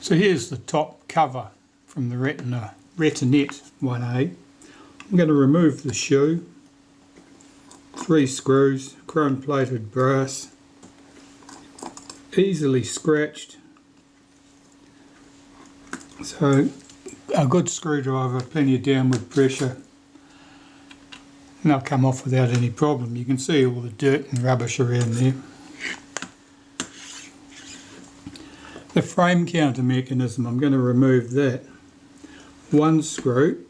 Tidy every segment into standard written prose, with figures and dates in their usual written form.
So here's the top cover from the Retinette 1A. I'm going to remove the shoe, 3 screws, chrome plated brass, easily scratched, so a good screwdriver, plenty of downward pressure, and they'll come off without any problem. You can see all the dirt and rubbish around there. The frame counter mechanism, I'm going to remove that. 1 screw,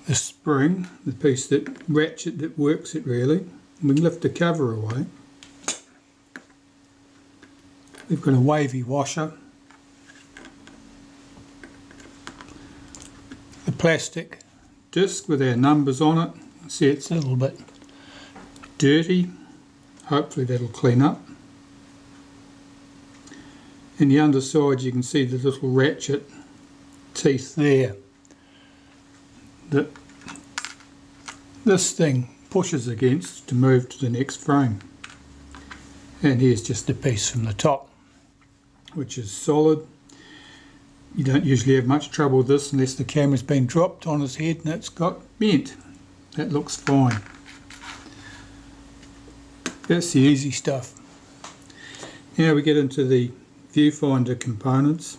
the spring, the piece that ratchet that works it really, and we lift the cover away. We've got a wavy washer, the plastic disc with our numbers on it. See, it's a little bit dirty, hopefully that'll clean up. In the underside you can see the little ratchet teeth there that this thing pushes against to move to the next frame. And here's just a piece from the top, which is solid. You don't usually have much trouble with this unless the camera's been dropped on his head and it's got bent. That looks fine. That's the easy stuff. Now we get into the viewfinder components.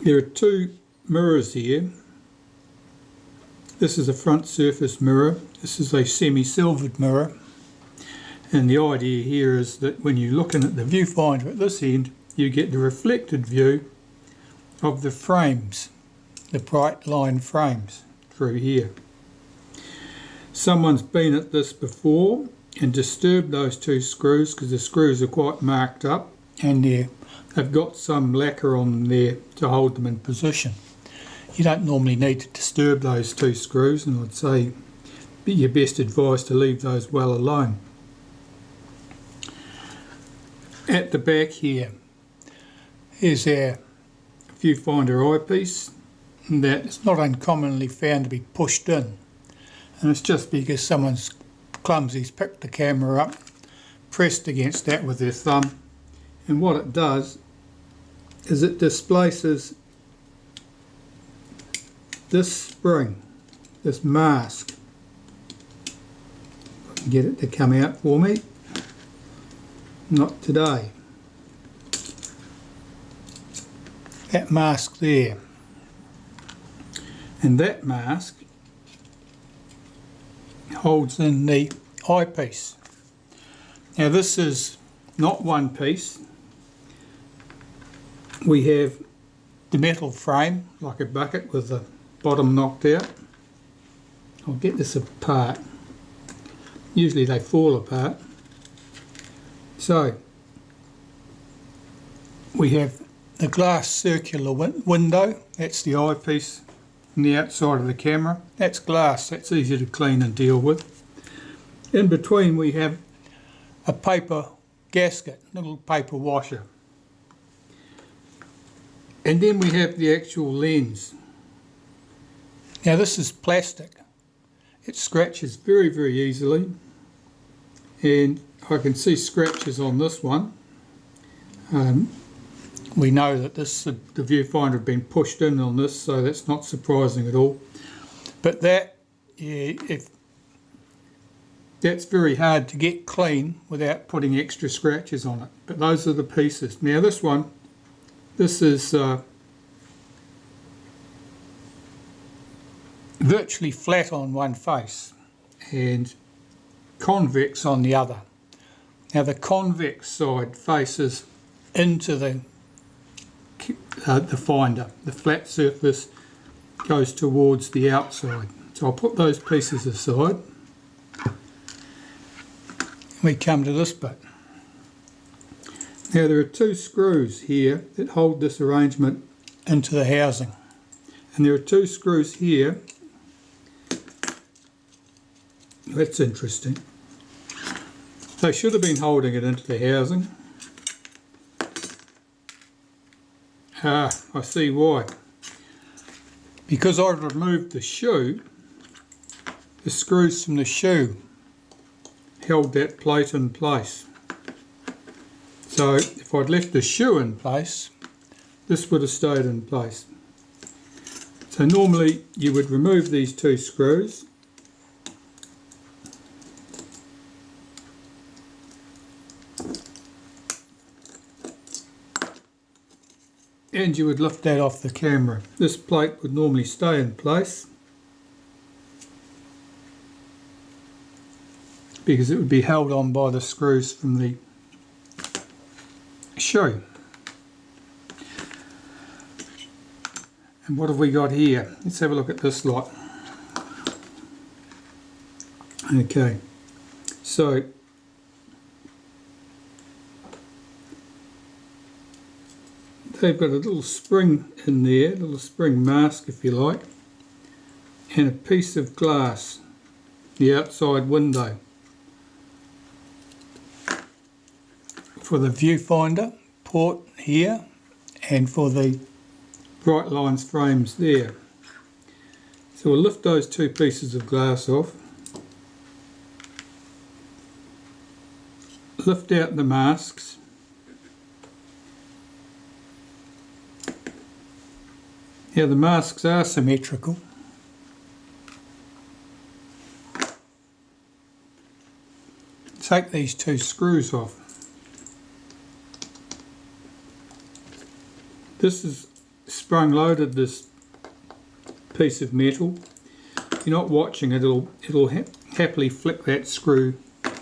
There are 2 mirrors here. This is a front surface mirror. This is a semi-silvered mirror. And the idea here is that when you're looking at the viewfinder at this end, you get the reflected view of the frames, the bright line frames through here. Someone's been at this before and disturbed those 2 screws because the screws are quite marked up and they've got some lacquer on them there to hold them in position. You don't normally need to disturb those 2 screws, and I'd say be your best advice to leave those well alone. At the back here, here's our viewfinder eyepiece that's not uncommonly found to be pushed in, and it's just because someone's clumsy's picked the camera up, pressed against that with their thumb, and what it does is it displaces this spring, this mask. If I can get it to come out for me. Not today. That mask there. And that mask holds in the eyepiece. Now this is not one piece. We have the metal frame, like a bucket with the bottom knocked out. I'll get this apart. Usually they fall apart. So we have the glass circular window, that's the eyepiece on the outside of the camera. That's glass, that's easy to clean and deal with. In between we have a paper gasket, a little paper washer. And then we have the actual lens. Now this is plastic. It scratches very, very easily, and I can see scratches on this one. We know that the viewfinder had been pushed in on this, so that's not surprising at all. But that, that's very hard to get clean without putting extra scratches on it. But those are the pieces. Now this one, this is virtually flat on one face and convex on the other. Now the convex side faces into the finder. The flat surface goes towards the outside. So I'll put those pieces aside. We come to this bit. Now there are 2 screws here that hold this arrangement into the housing. And there are 2 screws here. That's interesting. They should have been holding it into the housing. I see why. Because I've removed the shoe, the screws from the shoe held that plate in place. So if I'd left the shoe in place, this would have stayed in place. So normally you would remove these two screws, and you would lift that off the camera. This plate would normally stay in place because it would be held on by the screws from the shoe. And what have we got here? Let's have a look at this lot. Okay, so they've got a little spring in there, a little spring mask if you like, and a piece of glass, the outside window, for the viewfinder port here and for the bright lines frames there. So we'll lift those two pieces of glass off, lift out the masks, now the masks are symmetrical. Take these two screws off. This is sprung loaded, this piece of metal. If you're not watching it, it'll happily flick that screw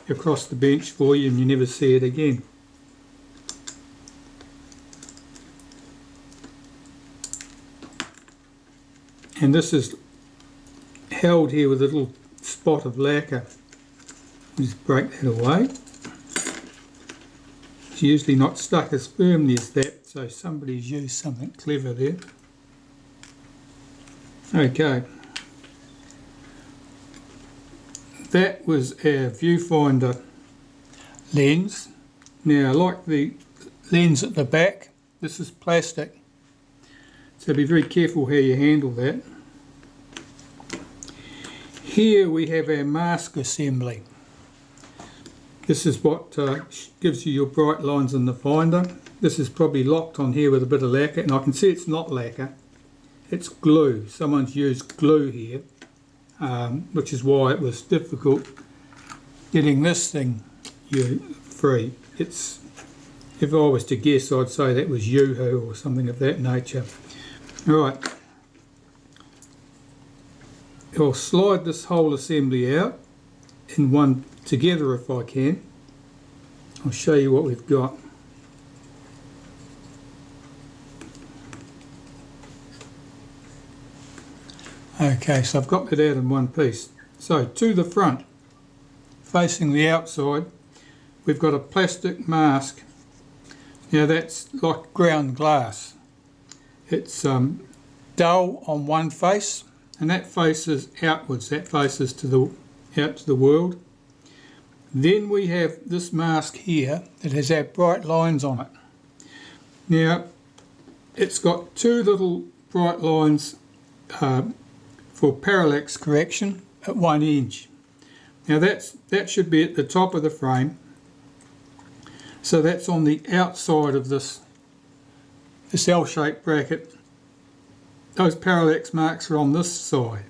across the bench for you and you never see it again. And this is held here with a little spot of lacquer. Just break that away. It's usually not stuck as firmly as that, so somebody's used something clever there. Okay, that was our viewfinder lens. Now, like the lens at the back, this is plastic, so be very careful how you handle that. Here we have our mask assembly. This is what gives you your bright lines in the finder. This is probably locked on here with a bit of lacquer, and I can see it's not lacquer, it's glue. Someone's used glue here, which is why it was difficult getting this thing free. If I was to guess, I'd say that was Yoo-hoo or something of that nature. Right, I'll slide this whole assembly out in one together if I can. I'll show you what we've got. Okay, so I've got that out in one piece. So to the front, facing the outside, we've got a plastic mask. Now that's like ground glass. It's dull on one face, and that faces outwards, that faces out to the world. Then we have this mask here that has our bright lines on it. Now it's got two little bright lines for parallax correction at 1 inch. Now that should be at the top of the frame, so that's on the outside of this L-shaped bracket. Those parallax marks are on this side.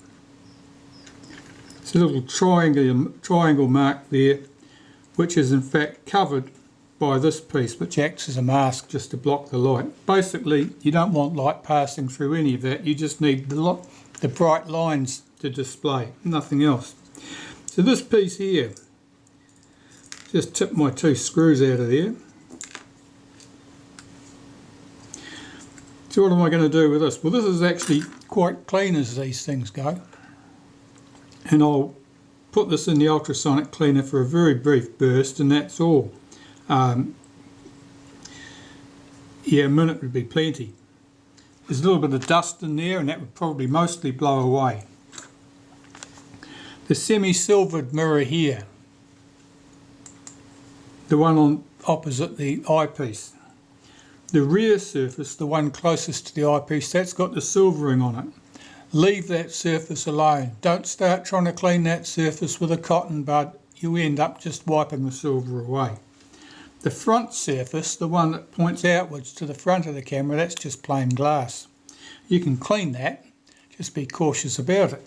It's a little triangle mark there, which is in fact covered by this piece, which acts as a mask just to block the light. Basically, you don't want light passing through any of that, you just need the bright lines to display, nothing else. So this piece here, just tip my two screws out of there. So what am I going to do with this? Well, this is actually quite clean as these things go. And I'll put this in the ultrasonic cleaner for a very brief burst, and that's all. Yeah, a minute would be plenty. There's a little bit of dust in there, and that would probably mostly blow away. The semi-silvered mirror here, the one on opposite the eyepiece, The rear surface, the one closest to the eyepiece, that's got the silvering on it. Leave that surface alone. Don't start trying to clean that surface with a cotton bud. You end up just wiping the silver away. The front surface, the one that points outwards to the front of the camera, that's just plain glass. You can clean that, just be cautious about it.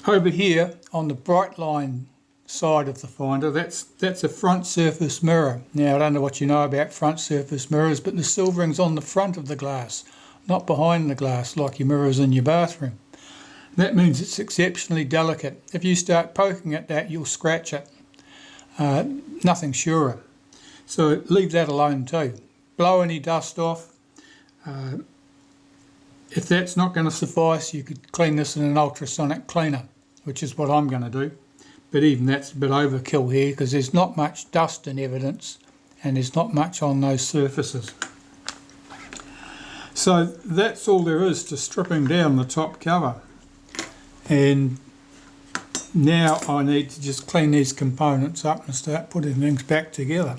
Over here on the bright line side of the finder, that's a front surface mirror. Now I don't know what you know about front surface mirrors, but the silvering's on the front of the glass, not behind the glass like your mirrors in your bathroom. That means it's exceptionally delicate. If you start poking at that, you'll scratch it. Nothing surer. So leave that alone too. Blow any dust off. If that's not going to suffice, you could clean this in an ultrasonic cleaner, which is what I'm going to do. But even that's a bit overkill here because there's not much dust in evidence and there's not much on those surfaces. So that's all there is to stripping down the top cover. And now I need to just clean these components up and start putting things back together.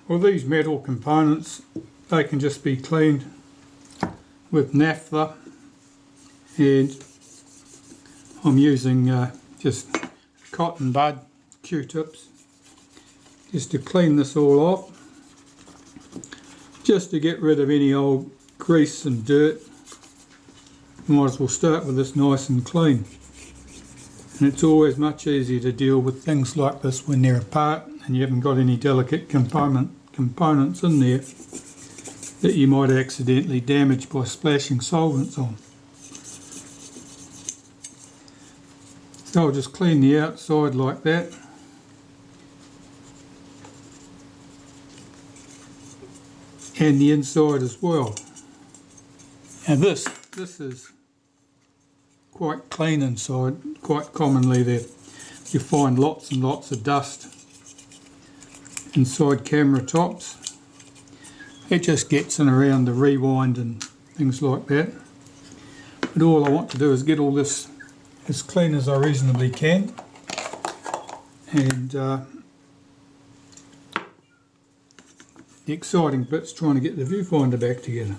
Well, these metal components, they can just be cleaned with naphtha, and I'm using just cotton bud Q-tips just to clean this all off, just to get rid of any old grease and dirt. Might as well start with this nice and clean. And it's always much easier to deal with things like this when they're apart and you haven't got any delicate components in there that you might accidentally damage by splashing solvents on. So I'll just clean the outside like that. And the inside as well. And this is quite clean inside. Quite commonly there you find lots and lots of dust inside camera tops. It just gets in around the rewind and things like that. But all I want to do is get all this as clean as I reasonably can. And the exciting bit's trying to get the viewfinder back together.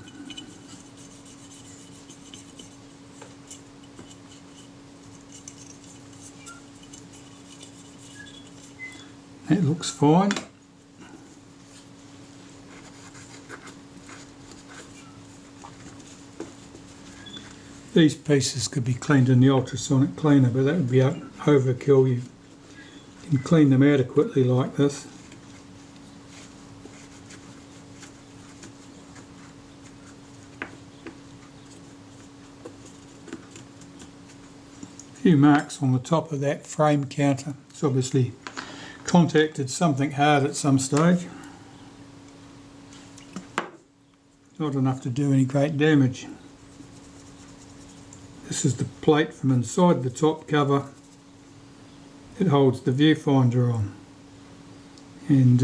That looks fine. These pieces could be cleaned in the ultrasonic cleaner, but that would be overkill. You can clean them adequately like this. A few marks on the top of that frame counter. It's obviously contacted something hard at some stage. Not enough to do any great damage. This is the plate from inside the top cover. It holds the viewfinder on. And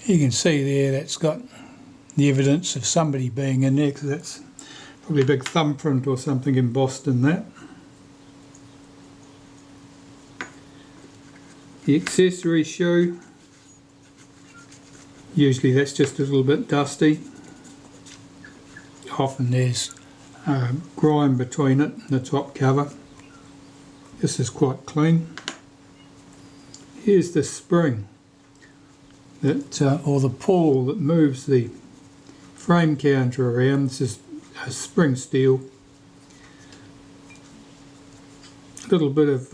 you can see there that's got the evidence of somebody being in there, because that's probably a big thumbprint or something embossed in that. The accessory shoe, usually that's just a little bit dusty. Often there's grime between it and the top cover. This is quite clean. Here's the spring that, or the pawl that moves the frame counter around. This is a spring steel. A little bit of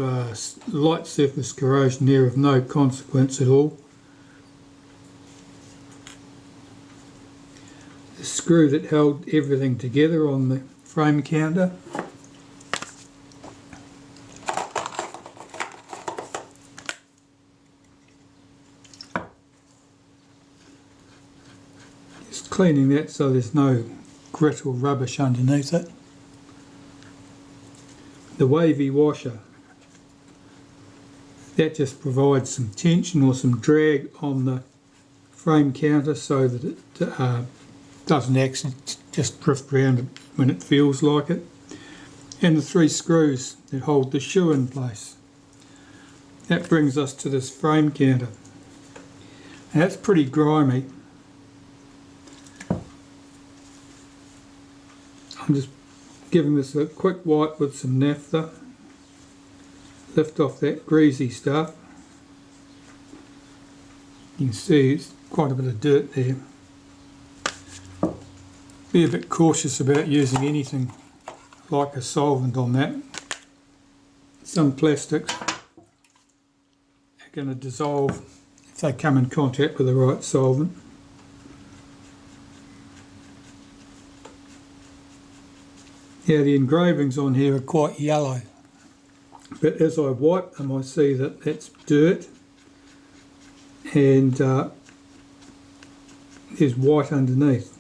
light surface corrosion there of no consequence at all. The screw that held everything together on the frame counter. Just cleaning that so there's no grit or rubbish underneath it. The wavy washer, that just provides some tension or some drag on the frame counter so that it doesn't actually just drift around when it feels like it. And the 3 screws that hold the shoe in place. That brings us to this frame counter. And that's pretty grimy. I'm just giving this a quick wipe with some naphtha. Lift off that greasy stuff. You can see it's quite a bit of dirt there. Be a bit cautious about using anything like a solvent on that. Some plastics are going to dissolve if they come in contact with the right solvent. Yeah, the engravings on here are quite yellow, but as I wipe them I see that that's dirt, and there's white underneath.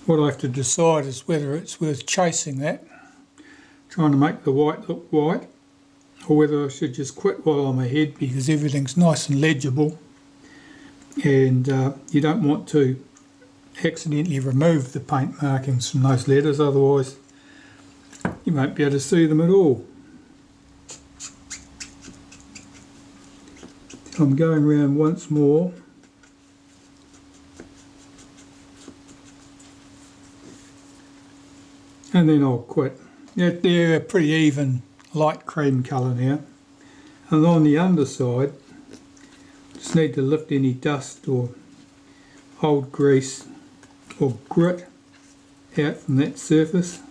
What I have to decide is whether it's worth chasing that, trying to make the white look white, or whether I should just quit while I'm ahead, because everything's nice and legible, and you don't want to accidentally remove the paint markings from those letters, otherwise you won't be able to see them at all. I'm going around once more. And then I'll quit. Yeah, they're a pretty even light cream colour now. And on the underside, just need to lift any dust or old grease or grit out from that surface.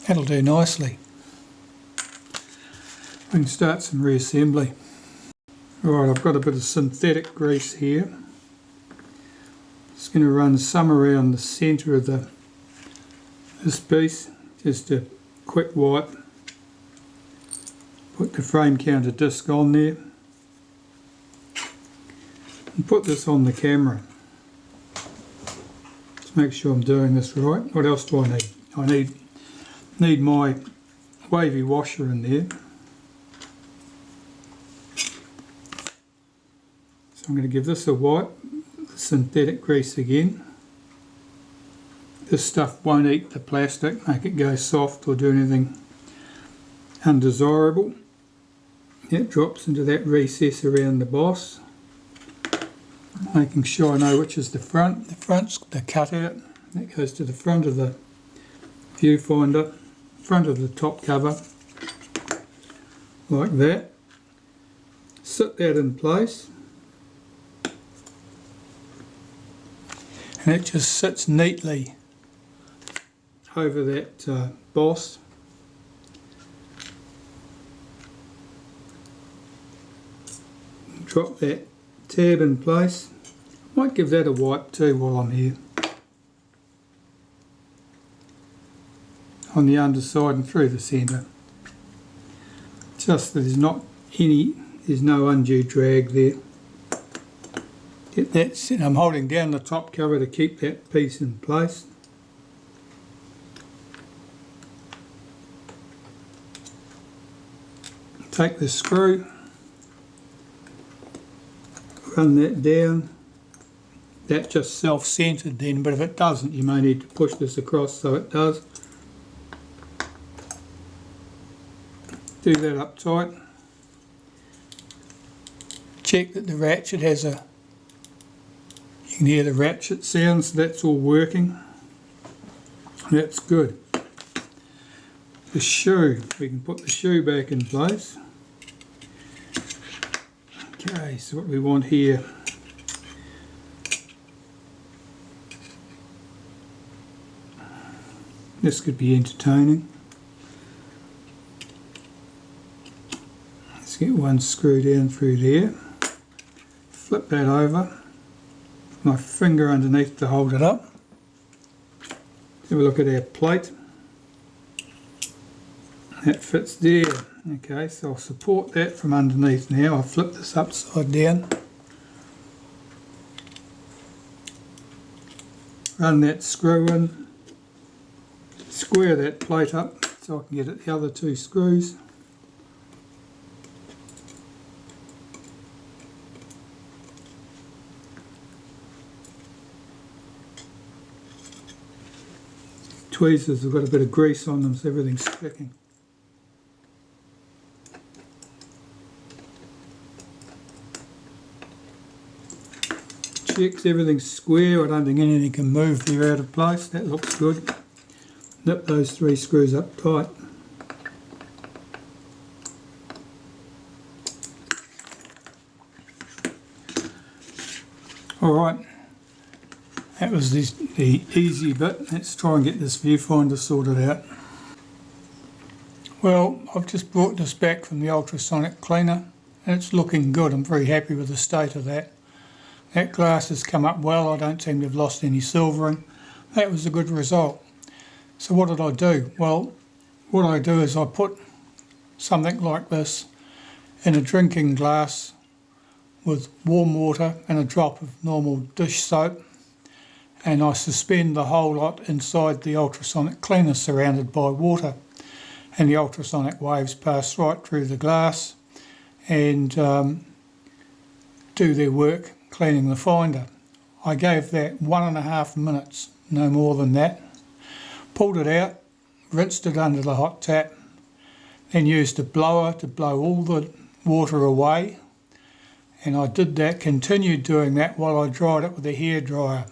That'll do nicely. We can start some reassembly. Right, I've got a bit of synthetic grease here. Just going to run some around the centre of this piece, just a quick wipe. Put the frame counter disc on there and put this on the camera. Just make sure I'm doing this right. What else do I need? I need my wavy washer in there. So I'm going to give this a wipe, synthetic grease again. This stuff won't eat the plastic, make it go soft or do anything undesirable. It drops into that recess around the boss, making sure I know which is the front. The front's the cutout, that goes to the front of the viewfinder, front of the top cover, like that. Sit that in place, and it just sits neatly over that boss. Drop that tab in place. Might give that a wipe too while I'm here. On the underside and through the centre. Just that there's no undue drag there. Get that, I'm holding down the top cover to keep that piece in place. Take the screw, run that down. That just self-centered then, but if it doesn't you may need to push this across so it does. Do that up tight. Check that the ratchet has you can hear the ratchet sounds, that's all working. That's good. The shoe, we can put the shoe back in place. Okay, so what we want here, this could be entertaining. Let's get one screw down through there, flip that over, my finger underneath to hold it up. Have a look at our plate. That fits there. Okay, so I'll support that from underneath now. I'll flip this upside down. Run that screw in. Square that plate up so I can get at the other two screws. tweezers have got a bit of grease on them, so everything's sticking. Checks everything's square. I don't think anything can move there out of place. That looks good. Nip those 3 screws up tight. Alright, that was the easy bit. Let's try and get this viewfinder sorted out. Well, I've just brought this back from the ultrasonic cleaner and it's looking good. I'm very happy with the state of that. That glass has come up well. I don't seem to have lost any silvering. That was a good result. So what did I do? Well, what I do is I put something like this in a drinking glass with warm water and a drop of normal dish soap, and I suspend the whole lot inside the ultrasonic cleaner surrounded by water, and the ultrasonic waves pass right through the glass and do their work cleaning the finder. I gave that 1.5 minutes, no more than that. Pulled it out, rinsed it under the hot tap, then used a blower to blow all the water away. And I did that, continued doing that while I dried it with a hairdryer.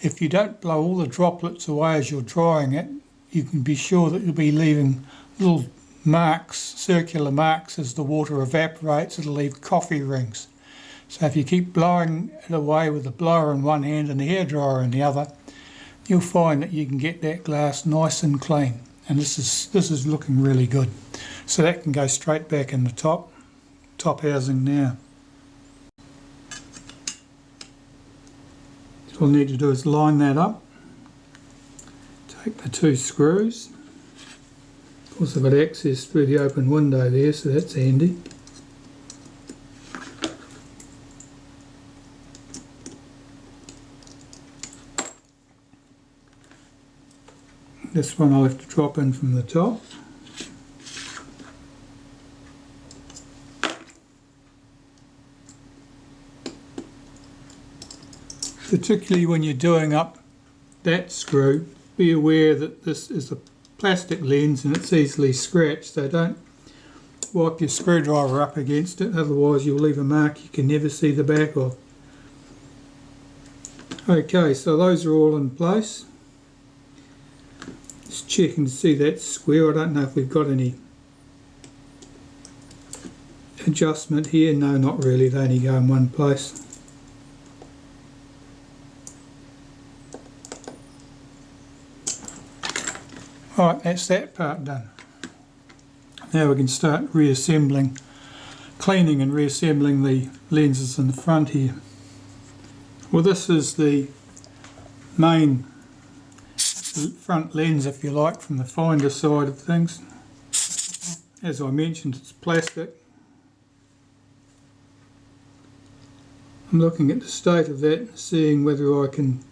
If you don't blow all the droplets away as you're drying it, you can be sure that you'll be leaving little marks, circular marks as the water evaporates. It'll leave coffee rings. So if you keep blowing it away with the blower in one hand and the hairdryer in the other, you'll find that you can get that glass nice and clean. And this is looking really good. So that can go straight back in the top housing now. All I need to do is line that up, take the 2 screws. Of course I've got access through the open window there, so that's handy. This one I'll have to drop in from the top. Particularly when you're doing up that screw, be aware that this is a plastic lens and it's easily scratched, so don't wipe your screwdriver up against it, otherwise you'll leave a mark you can never see the back of. Okay, so those are all in place. Just checking to see that's square. I don't know if we've got any adjustment here. No, not really, they only go in one place. Right, that's that part done. Now we can start reassembling, cleaning and reassembling the lenses in the front here. Well, this is the main front lens, if you like, from the finder side of things. As I mentioned, it's plastic. I'm looking at the state of that, seeing whether I can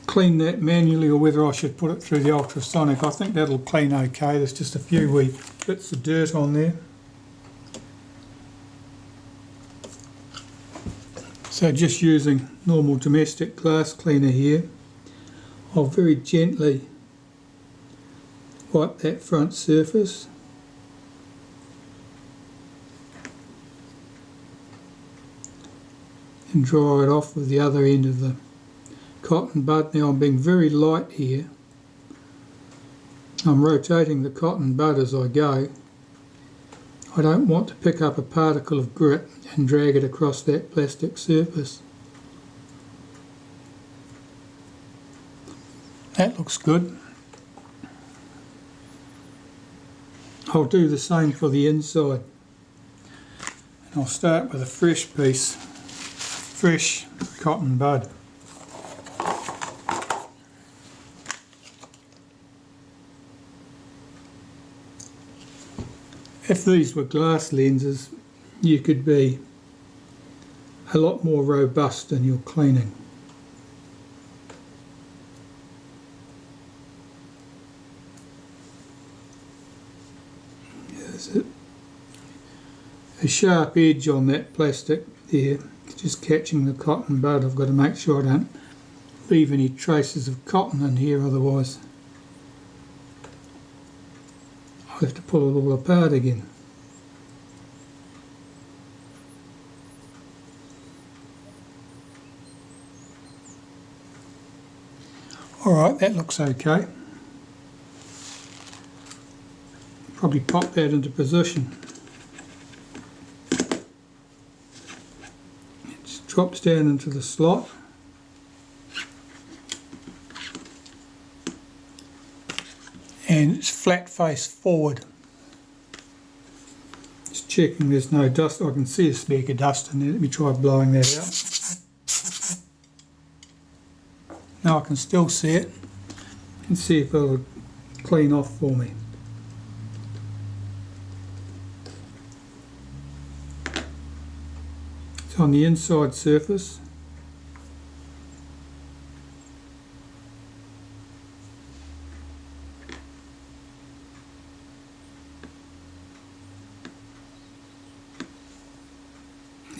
clean that manually or whether I should put it through the ultrasonic. I think that'll clean okay. There's just a few wee bits of dirt on there. So just using normal domestic glass cleaner here, I'll very gently wipe that front surface. And dry it off with the other end of the cotton bud. Now I'm being very light here. I'm rotating the cotton bud as I go. I don't want to pick up a particle of grit and drag it across that plastic surface. That looks good. I'll do the same for the inside. And I'll start with a fresh piece, fresh cotton bud. If these were glass lenses, you could be a lot more robust in your cleaning. There's a sharp edge on that plastic there, just catching the cotton bud. I've got to make sure I don't leave any traces of cotton in here, otherwise I'll have to pull it all apart again. Alright, that looks okay. Probably pop that into position. It drops down into the slot. And it's flat face forward. Just checking there's no dust. I can see a speck of dust in there. Let me try blowing that out. Now I can still see it. And see if it'll clean off for me. It's on the inside surface.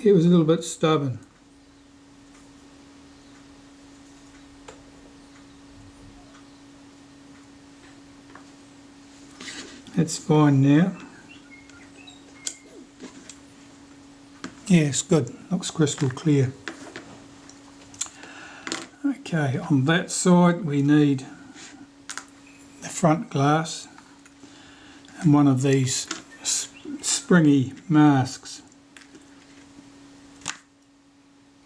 It was a little bit stubborn. It's fine now. Yes, good. Looks crystal clear. Okay, on that side we need the front glass and one of these springy masks.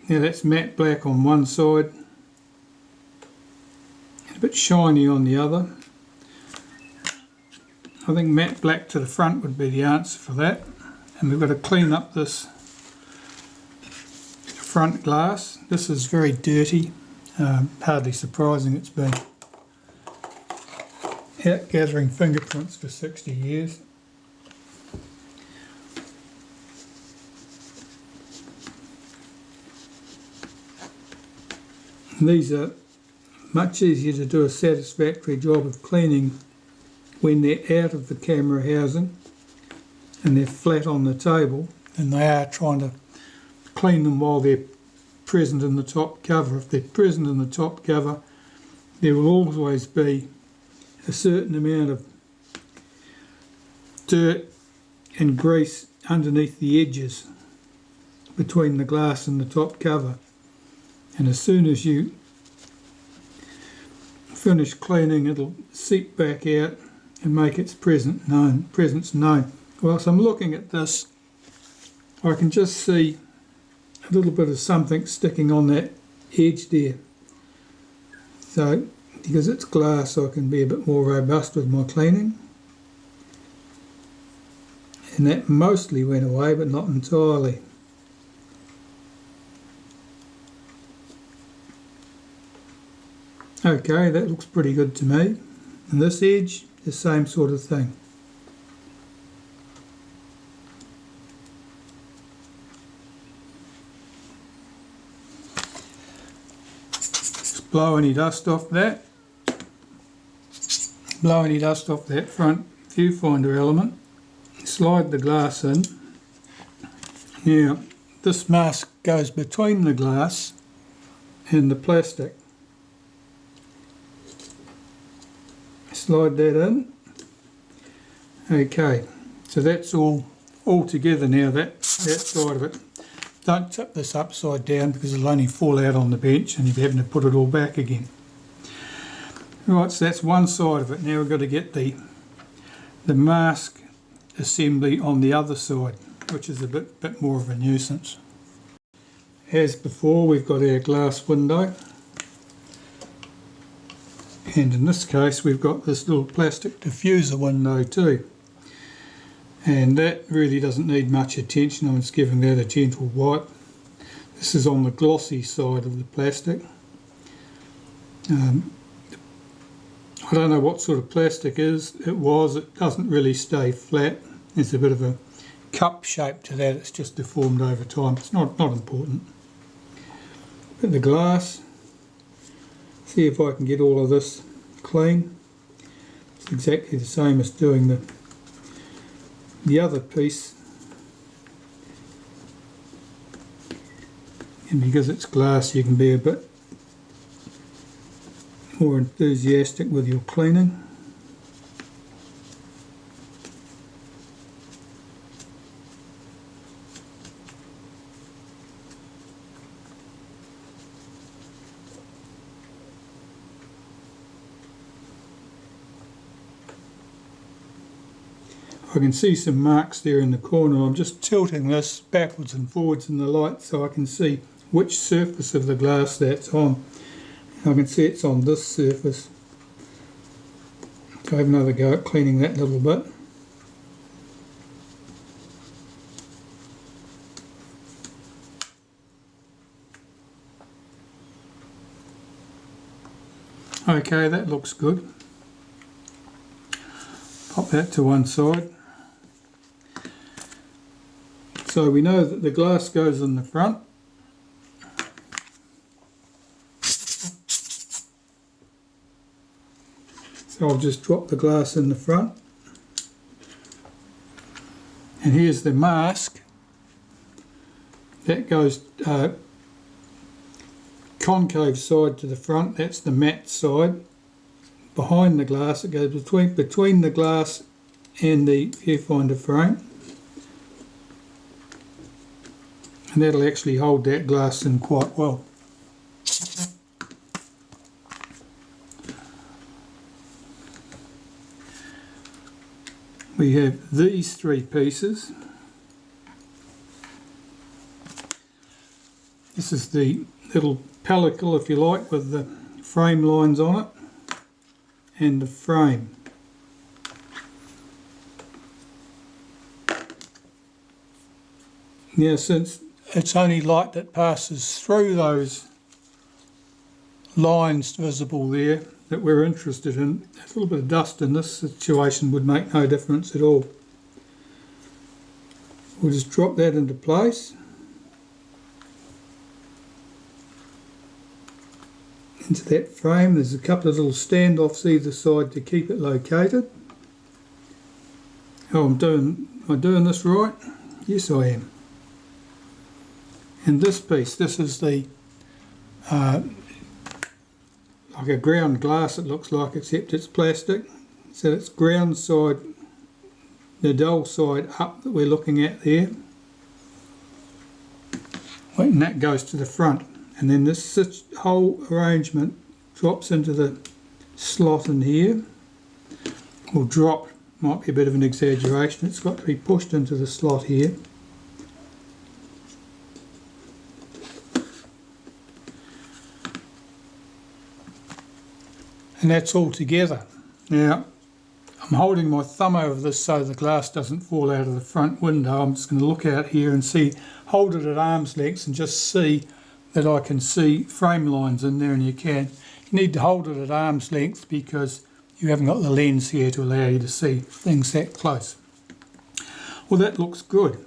Now that's matte black on one side and a bit shiny on the other. I think matte black to the front would be the answer for that. And we've got to clean up this front glass. This is very dirty, hardly surprising. It's been out gathering fingerprints for 60 years. And these are much easier to do a satisfactory job of cleaning when they're out of the camera housing and they're flat on the table than they are trying to clean them while they're present in the top cover. If they're present in the top cover, there will always be a certain amount of dirt and grease underneath the edges between the glass and the top cover. And as soon as you finish cleaning, it'll seep back out and make its presence known. Whilst I'm looking at this, I can just see a little bit of something sticking on that edge there. So, because it's glass, I can be a bit more robust with my cleaning. And that mostly went away, but not entirely. Okay, that looks pretty good to me. And this edge, the same sort of thing. Just blow any dust off that. Blow any dust off that front viewfinder element. Slide the glass in. Now, this mask goes between the glass and the plastic. Slide that in. Okay, so that's all together now, that side of it. Don't tip this upside down because it'll only fall out on the bench and you'll be having to put it all back again. Right, so that's one side of it. Now we've got to get the mask assembly on the other side, which is a bit more of a nuisance. As before, we've got our glass window. And in this case we've got this little plastic diffuser window too, and that really doesn't need much attention. I'm just giving that a gentle wipe. This is on the glossy side of the plastic. I don't know what sort of plastic it doesn't really stay flat. There's a bit of a cup shape to that, it's just deformed over time. It's not important. But the glass, see if I can get all of this clean. It's exactly the same as doing the other piece, and because it's glass you can be a bit more enthusiastic with your cleaning. I can see some marks there in the corner. I'm just tilting this backwards and forwards in the light so I can see which surface of the glass that's on. I can see it's on this surface. So I have another go at cleaning that little bit. Okay, that looks good. Pop that to one side. So we know that the glass goes in the front. So I'll just drop the glass in the front. And here's the mask. That goes concave side to the front, that's the matte side. Behind the glass, it goes between the glass and the viewfinder frame. And that'll actually hold that glass in quite well. We have these three pieces. This is the little pellicle, if you like, with the frame lines on it and the frame. Now, since it's only light that passes through those lines visible there that we're interested in, a little bit of dust in this situation would make no difference at all. We'll just drop that into place. Into that frame. There's a couple of little standoffs either side to keep it located. Oh, am I doing this right? Yes, I am. And this piece, this is the like a ground glass, it looks like, except it's plastic. So it's ground side, the dull side up that we're looking at there. And that goes to the front. And then this whole arrangement drops into the slot in here. Or drop, might be a bit of an exaggeration, it's got to be pushed into the slot here. And that's all together. Now, I'm holding my thumb over this so the glass doesn't fall out of the front window. I'm just going to look out here and see, hold it at arm's length and just see that I can see frame lines in there, and you can. You need to hold it at arm's length because you haven't got the lens here to allow you to see things that close. Well, that looks good.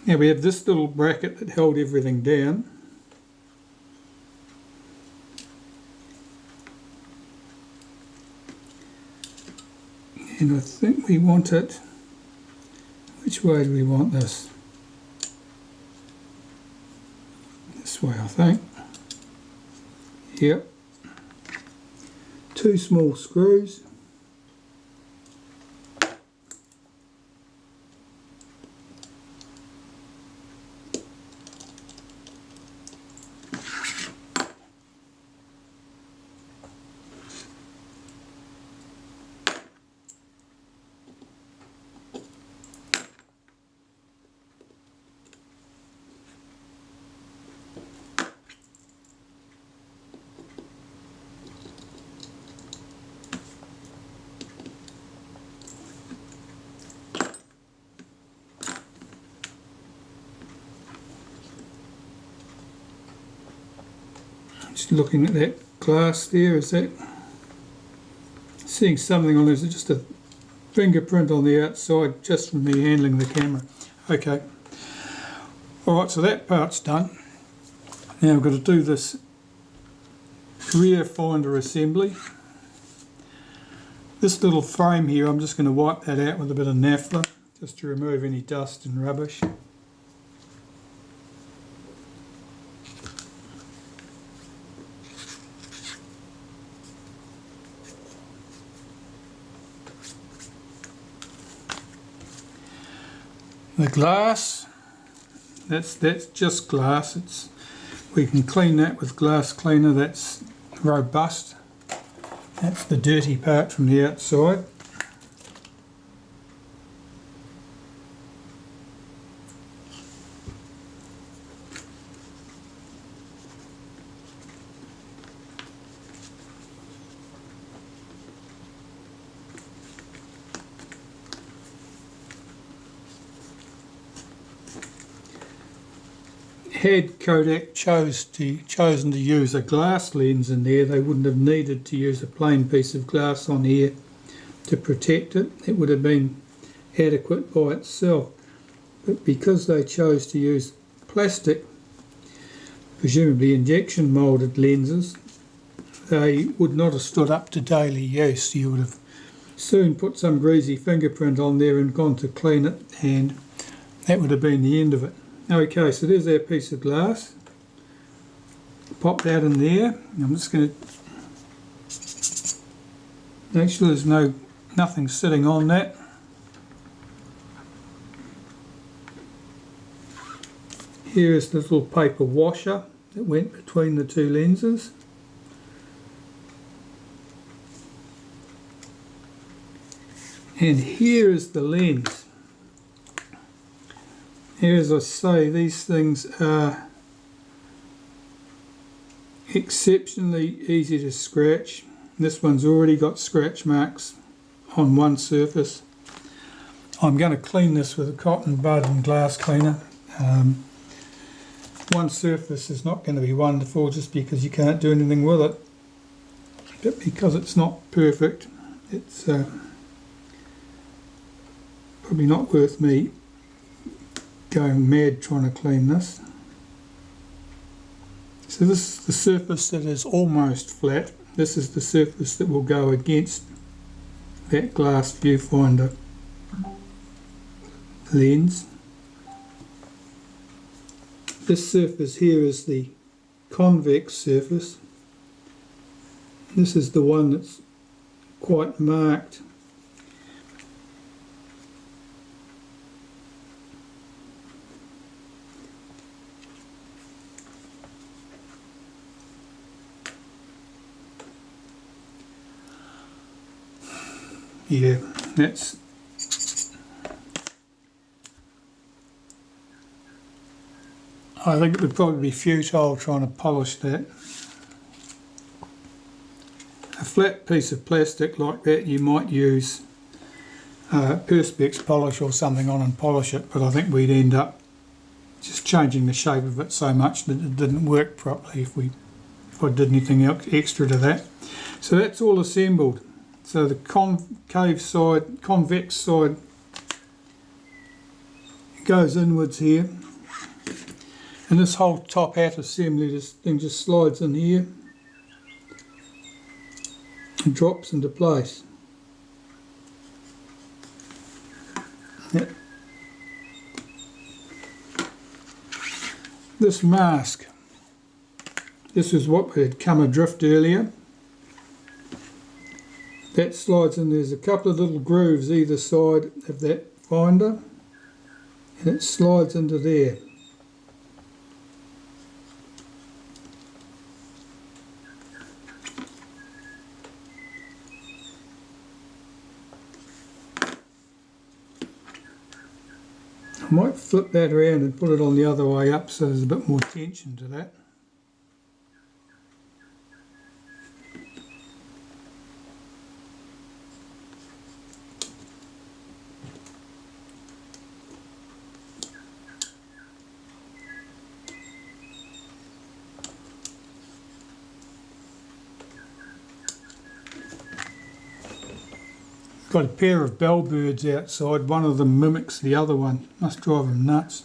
Now we have this little bracket that held everything down. And I think we want it, which way do we want this? This way, I think. Yep. 2 small screws. Just looking at that glass there, is that seeing something on there? Is it just a fingerprint on the outside just from me handling the camera? Okay. Alright, so that part's done. Now I've got to do this rear finder assembly. This little frame here, I'm just going to wipe that out with a bit of Naphtha just to remove any dust and rubbish. the glass, that's just glass. We can clean that with glass cleaner. That's robust. That's the dirty part from the outside. Had Kodak chosen to use a glass lens in there, they wouldn't have needed to use a plain piece of glass on here to protect it. It would have been adequate by itself. But because they chose to use plastic, presumably injection moulded lenses, they would not have stood up to daily use. You would have soon put some greasy fingerprint on there and gone to clean it, and that would have been the end of it. Okay, so there's our piece of glass. Pop that in there. I'm just going to make sure there's nothing sitting on that. Here is the little paper washer that went between the two lenses. And here is the lens. Here, as I say, these things are exceptionally easy to scratch. This one's already got scratch marks on one surface. I'm going to clean this with a cotton bud and glass cleaner. One surface is not going to be wonderful just because you can't do anything with it, but because it's not perfect, it's probably not worth me going mad trying to clean this. So this is the surface that is almost flat. This is the surface that will go against that glass viewfinder lens. This surface here is the convex surface. This is the one that's quite marked. Yeah, that's I think it would probably be futile trying to polish that. A flat piece of plastic like that you might use Perspex polish or something on and polish it, but I think we'd end up just changing the shape of it so much that it didn't work properly if I did anything else extra to that. So that's all assembled. So the convex side goes inwards here, and this whole top hat assembly, this thing just slides in here and drops into place. Yep. This mask, this is what had come adrift earlier. That slides in. There's a couple of little grooves either side of that finder, and it slides into there. I might flip that around and put it on the other way up so there's a bit more tension to that. Got a pair of bellbirds outside. One of them mimics the other one. Must drive them nuts.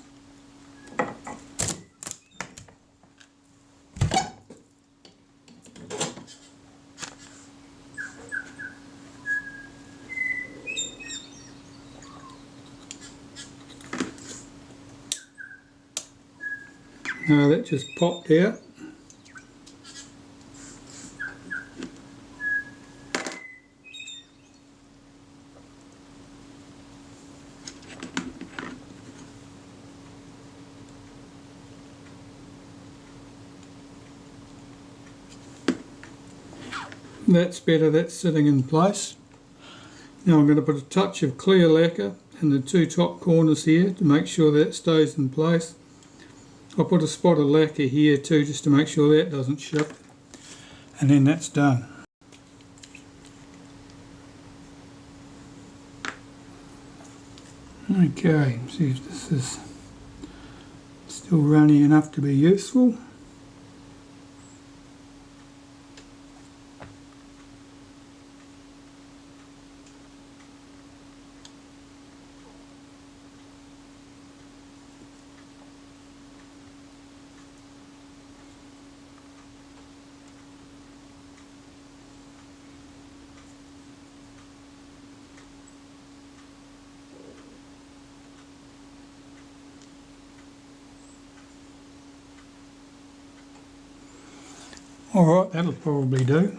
No, that just popped out. That's better, that's sitting in place. Now I'm going to put a touch of clear lacquer in the two top corners here to make sure that stays in place. I'll put a spot of lacquer here too just to make sure that doesn't shift, and then that's done. Okay, see if this is still runny enough to be useful. Alright, that'll probably do.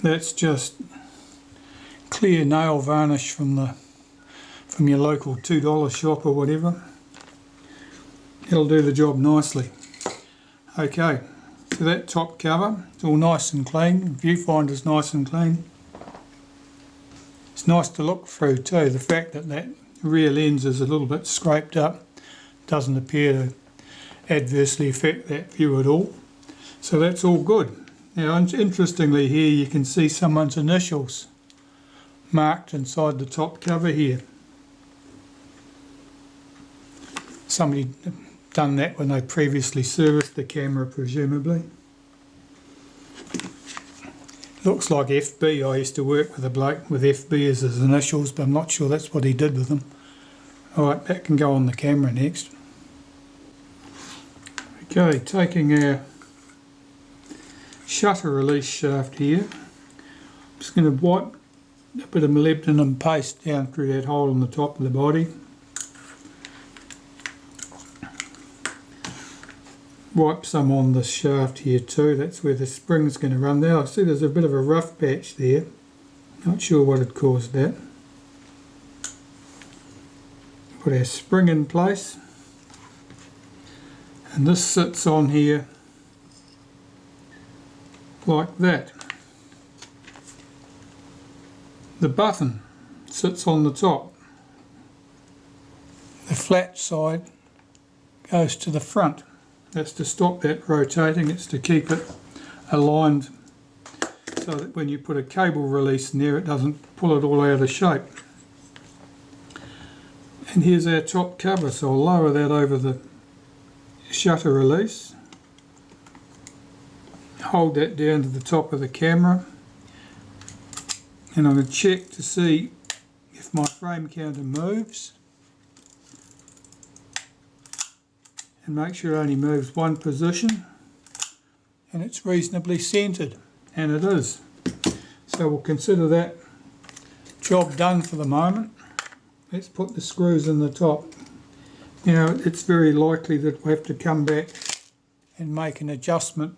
That's just clear nail varnish from your local $2 shop or whatever. It'll do the job nicely. Okay, so that top cover, it's all nice and clean. Viewfinder's nice and clean. It's nice to look through too. The fact that that rear lens is a little bit scraped up doesn't appear to adversely affect that view at all. So that's all good. Now interestingly here you can see someone's initials marked inside the top cover here. Somebody done that when they previously serviced the camera presumably. Looks like FB. I used to work with a bloke with FB as his initials, but I'm not sure that's what he did with them. Alright, that can go on the camera next. Okay, taking our shutter release shaft here, I'm just going to wipe a bit of molybdenum paste down through that hole in the top of the body. Wipe some on the shaft here too, that's where the spring's going to run. Now I see there's a bit of a rough patch there, not sure what had caused that. Put our spring in place, and this sits on here like that. The button sits on the top. The flat side goes to the front. That's to stop that rotating, it's to keep it aligned so that when you put a cable release in there it doesn't pull it all out of shape. And here's our top cover, so I'll lower that over the shutter release. Hold that down to the top of the camera, and I'm going to check to see if my frame counter moves, and make sure it only moves one position and it's reasonably centered, and it is. So we'll consider that job done for the moment. Let's put the screws in the top. Now it's very likely that we'll have to come back and make an adjustment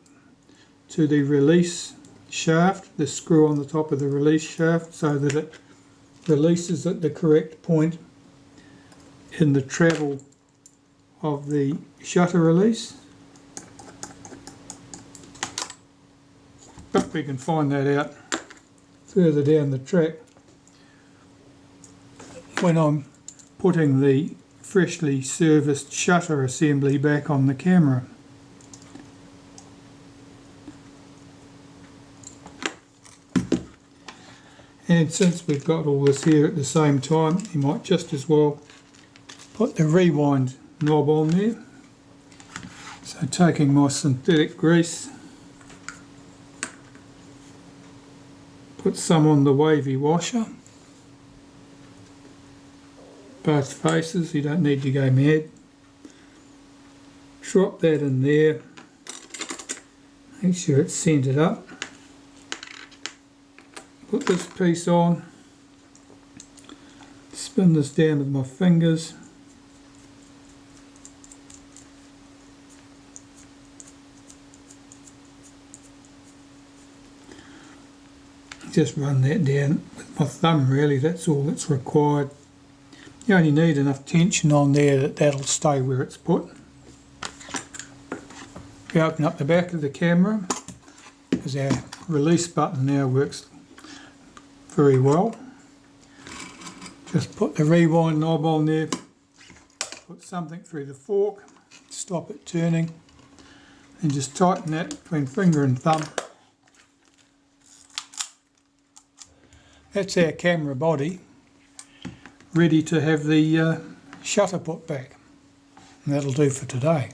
to the release shaft, the screw on the top of the release shaft, so that it releases at the correct point in the travel of the shutter release. But we can find that out further down the track when I'm putting the freshly serviced shutter assembly back on the camera. And since we've got all this here at the same time, you might just as well put the rewind knob on there. So taking my synthetic grease, put some on the wavy washer, both faces, you don't need to go mad. Drop that in there, make sure it's centered up. Put this piece on, spin this down with my fingers, just run that down with my thumb really, that's all that's required. You only need enough tension on there that that'll stay where it's put. If you open up the back of the camera, because our release button now works very well. Just put the rewind knob on there, put something through the fork, stop it turning, and just tighten that between finger and thumb. That's our camera body, ready to have the shutter put back. And that'll do for today.